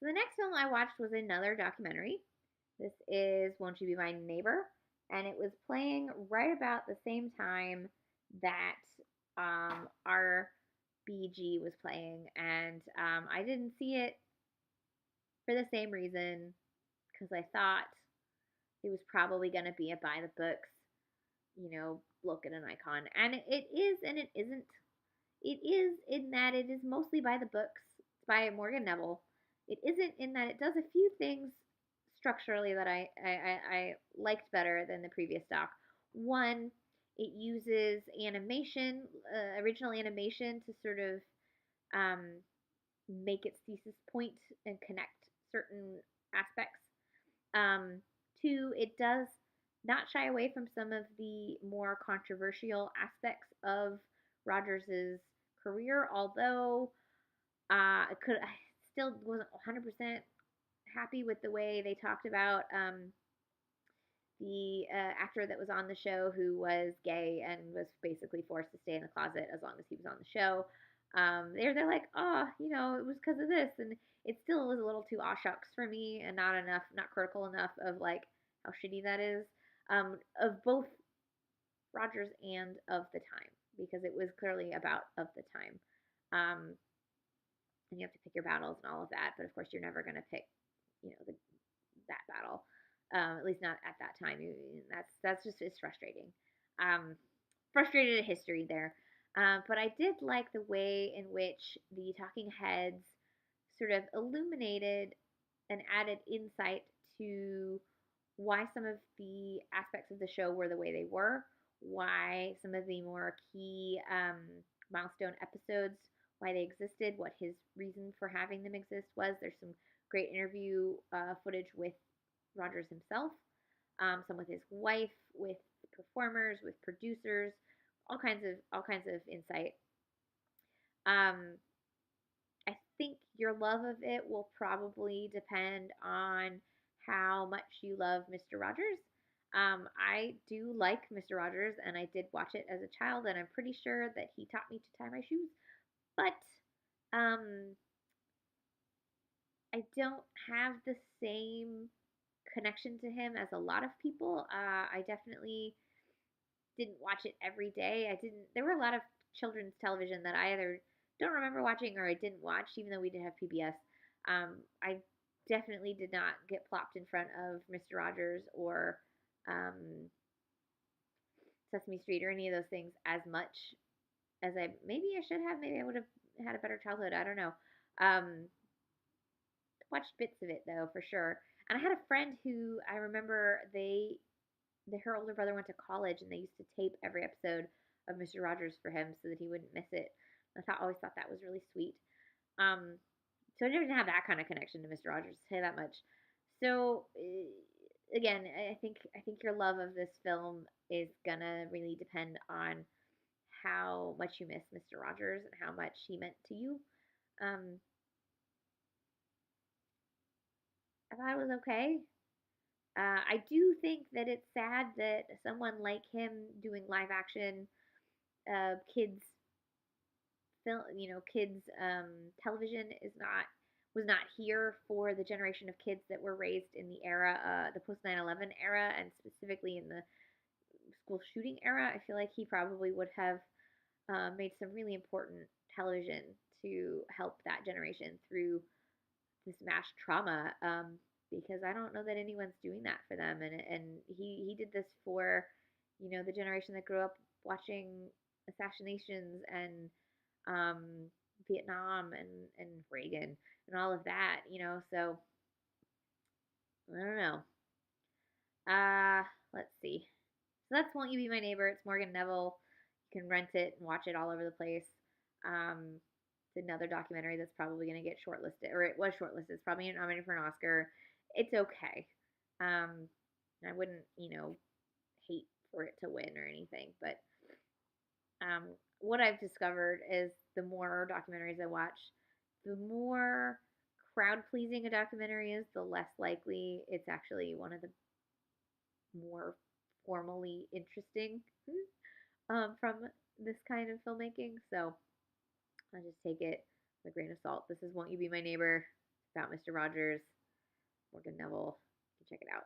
So the next film I watched was another documentary. This is Won't You Be My Neighbor? And it was playing right about the same time that RBG was playing. And I didn't see it for the same reason because I thought it was probably going to be a by the books, look at an icon. And it is and it isn't. It is in that it is mostly by the books. It's by Morgan Neville. It isn't in that it does a few things structurally that I liked better than the previous doc. One, it uses animation, original animation, to sort of um, make its thesis point and connect certain aspects. Um, Two, it does not shy away from some of the more controversial aspects of Rogers's career, although I still wasn't 100% happy with the way they talked about the actor that was on the show who was gay and was basically forced to stay in the closet as long as he was on the show. They're like, oh, it was because of this, and it still was a little too aw shucks for me, and not enough, not critical enough of like how shitty that is, of both Rogers and of the time, because it was clearly about of the time. Um, and you have to pick your battles and all of that, but of course you're never going to pick, that battle. At least not at that time. That's just it's frustrating. Um, Frustrated at history there. But I did like the way in which the talking heads sort of illuminated and added insight to why some of the aspects of the show were the way they were, why some of the more key milestone episodes, why they existed, what his reason for having them exist was. There's some great interview footage with Rogers himself, some with his wife, with performers, with producers, all kinds of insight. Um, I think your love of it will probably depend on how much you love Mr. Rogers. I do like Mr. Rogers, and I did watch it as a child, and I'm pretty sure that he taught me to tie my shoes. But um, I don't have the same connection to him as a lot of people. I definitely didn't watch it every day. I didn't. There were a lot of children's television that I either don't remember watching or I didn't watch, even though we did have PBS. I definitely did not get plopped in front of Mr. Rogers or um, Sesame Street or any of those things as much as I maybe I should have. Maybe I would have had a better childhood. I don't know. Um, Watched bits of it though, for sure. And I had a friend who I remember her older brother went to college and they used to tape every episode of Mr. Rogers for him so that he wouldn't miss it. Always thought that was really sweet. Um, so I didn't have that kind of connection to Mr. Rogers, to say that much. So again, I think your love of this film is gonna really depend on how much you miss Mr. Rogers and how much he meant to you. Um, I thought it was okay. I do think that it's sad that someone like him doing live action kids film, kids television is not was not here for the generation of kids that were raised in the era, the post 9/11 era, and specifically in the school shooting era. I feel like he probably would have made some really important television to help that generation through this mass trauma. Because I don't know that anyone's doing that for them, and he did this for, the generation that grew up watching assassinations and um, Vietnam and Reagan and all of that, So I don't know. Uh, let's see. So that's Won't You Be My Neighbor? It's Morgan Neville. You can rent it and watch it all over the place. Um, it's another documentary that's probably going to get shortlisted, or it was shortlisted. It's probably nominated for an Oscar. It's okay. I wouldn't, hate for it to win or anything, but um, what I've discovered is the more documentaries I watch, the more crowd pleasing a documentary is, the less likely it's actually one of the more formally interesting from this kind of filmmaking. So I just take it with a grain of salt. This is Won't You Be My Neighbor? about Mr. Rogers, Morgan Neville. You can check it out.